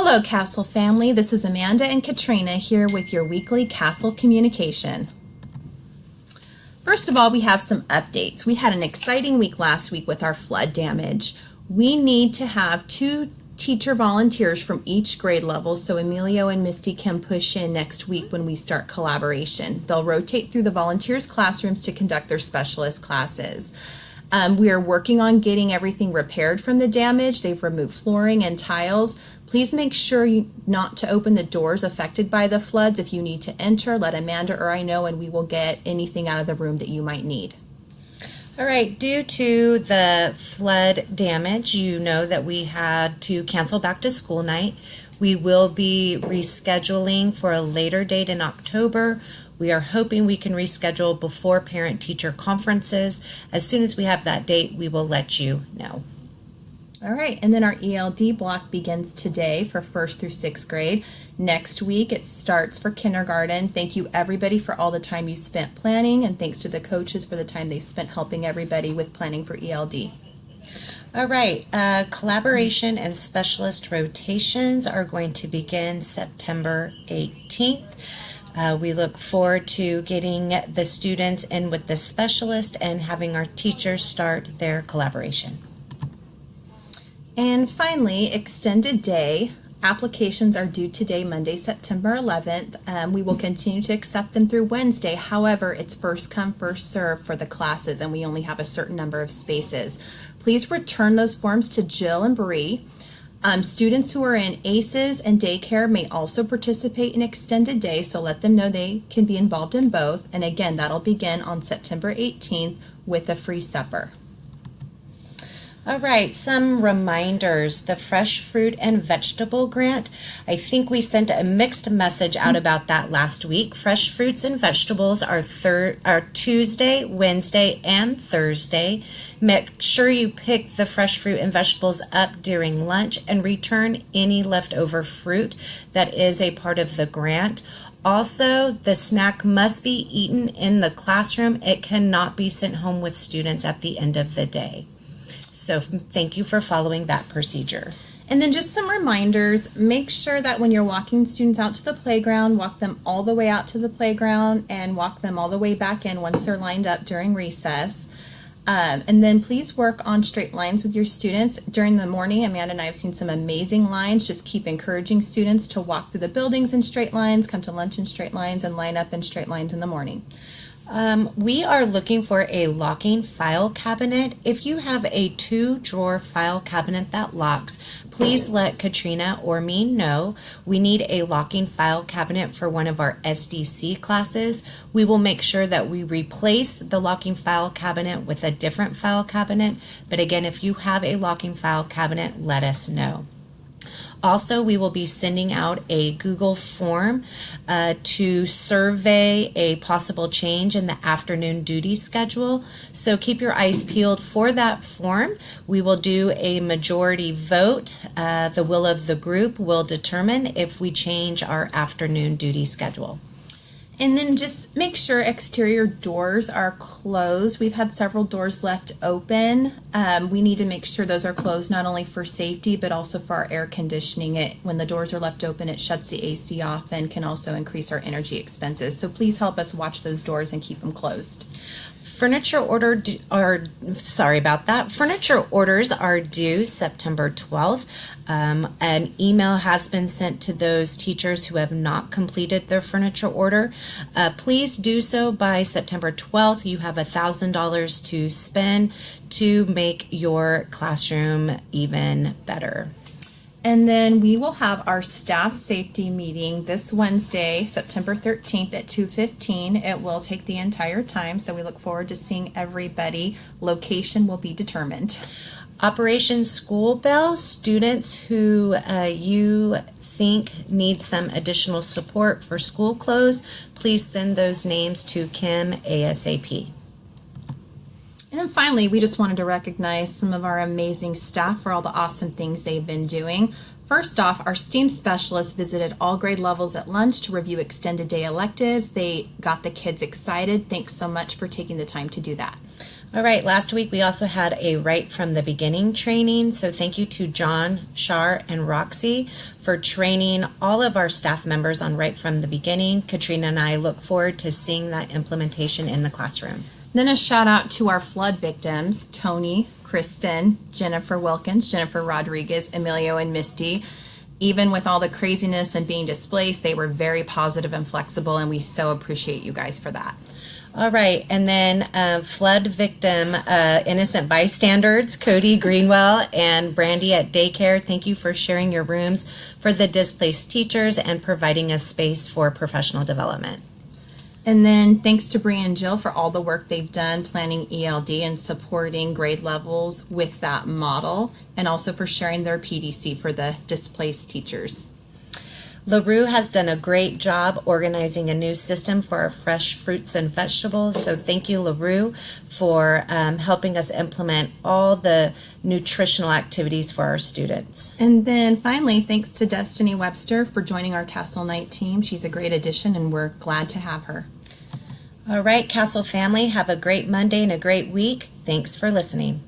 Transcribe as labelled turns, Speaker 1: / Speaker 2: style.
Speaker 1: Hello, Castle family. This is Amanda and Katrina here with your weekly Castle communication. First of all, we have some updates. We had an exciting week last week with our flood damage. We need to have 2 teacher volunteers from each grade level, so Emilio and Misty can push in next week when we start collaboration. They'll rotate through the volunteers' classrooms to conduct their specialist classes. We are working on getting everything repaired from the damage. They've removed flooring and tiles. Please make sure not to open the doors affected by the floods. If you need to enter, let Amanda or I know, and we will get anything out of the room that you might need.
Speaker 2: All right, due to the flood damage, you know that we had to cancel back to school night. We will be rescheduling for a later date in October. We are hoping we can reschedule before parent-teacher conferences. As soon as we have that date, we will let you know.
Speaker 1: All right, and then our ELD block begins today for 1st through 6th grade. Next week, it starts for kindergarten. Thank you, everybody, for all the time you spent planning, and thanks to the coaches for the time they spent helping everybody with planning for ELD.
Speaker 2: All right, collaboration and specialist rotations are going to begin September 18th. We look forward to getting the students in with the specialist and having our teachers start their collaboration.
Speaker 1: And finally, extended day. Applications are due today, Monday, September 11th. We will continue to accept them through Wednesday. However, it's first come, first serve for the classes, and we only have a certain number of spaces. Please return those forms to Jill and Bree. Students who are in ACEs and daycare may also participate in extended day, so let them know they can be involved in both. And again, that'll begin on September 18th with a free supper.
Speaker 2: All right, some reminders. The Fresh Fruit and Vegetable Grant. I think we sent a mixed message out about that last week. Fresh fruits and vegetables are Tuesday, Wednesday, and Thursday. Make sure you pick the fresh fruit and vegetables up during lunch and return any leftover fruit that is a part of the grant. Also, the snack must be eaten in the classroom. It cannot be sent home with students at the end of the day. So thank you for following that procedure.
Speaker 1: And then just some reminders. Make sure that when you're walking students out to the playground, walk them all the way out to the playground and walk them all the way back in once they're lined up during recess. And then please work on straight lines with your students. During the morning, Amanda and I have seen some amazing lines. Just keep encouraging students to walk through the buildings in straight lines, come to lunch in straight lines, and line up in straight lines in the morning.
Speaker 2: We are looking for a locking file cabinet. If you have a 2-drawer file cabinet that locks, please let Katrina or me know. We need a locking file cabinet for one of our SDC classes. We will make sure that we replace the locking file cabinet with a different file cabinet. But again, if you have a locking file cabinet, let us know. Also, we will be sending out a Google form to survey a possible change in the afternoon duty schedule. So keep your eyes peeled for that form. We will do a majority vote. The will of the group will determine if we change our afternoon duty schedule.
Speaker 1: And then just make sure exterior doors are closed. We've had several doors left open. We need to make sure those are closed not only for safety but also for our air conditioning. When the doors are left open, it shuts the AC off and can also increase our energy expenses. So please help us watch those doors and keep them closed.
Speaker 2: Furniture orders are due September 12th. An email has been sent to those teachers who have not completed their furniture order. Please do so by September 12th. You have $1,000 to spend to make your classroom even better.
Speaker 1: And then we will have our staff safety meeting this Wednesday, September 13th at 2:15. It will take the entire time, so we look forward to seeing everybody. Location will be determined.
Speaker 2: Operation School Bell, students who you think need some additional support for school clothes, please send those names to Kim ASAP.
Speaker 1: And then finally, we just wanted to recognize some of our amazing staff for all the awesome things they've been doing. First off, our STEAM specialists visited all grade levels at lunch to review extended day electives. They got the kids excited. Thanks so much for taking the time to do that.
Speaker 2: All right, last week we also had a Right from the Beginning training. So thank you to John, Shar, and Roxy for training all of our staff members on Right from the Beginning. Katrina and I look forward to seeing that implementation in the classroom.
Speaker 1: Then a shout out to our flood victims, Tony, Kristen, Jennifer Wilkins, Jennifer Rodriguez, Emilio, and Misty. Even with all the craziness and being displaced, they were very positive and flexible, and we so appreciate you guys for that.
Speaker 2: All right, and then flood victim innocent bystanders, Cody Greenwell and Brandy at daycare. Thank you for sharing your rooms for the displaced teachers and providing a space for professional development.
Speaker 1: And then thanks to Bree and Jill for all the work they've done planning ELD and supporting grade levels with that model, and also for sharing their PDC for the displaced teachers.
Speaker 2: LaRue has done a great job organizing a new system for our fresh fruits and vegetables. So thank you, LaRue, for helping us implement all the nutritional activities for our students.
Speaker 1: And then finally, thanks to Destiny Webster for joining our Castle Night team. She's a great addition, and we're glad to have her.
Speaker 2: All right, Castle family, have a great Monday and a great week. Thanks for listening.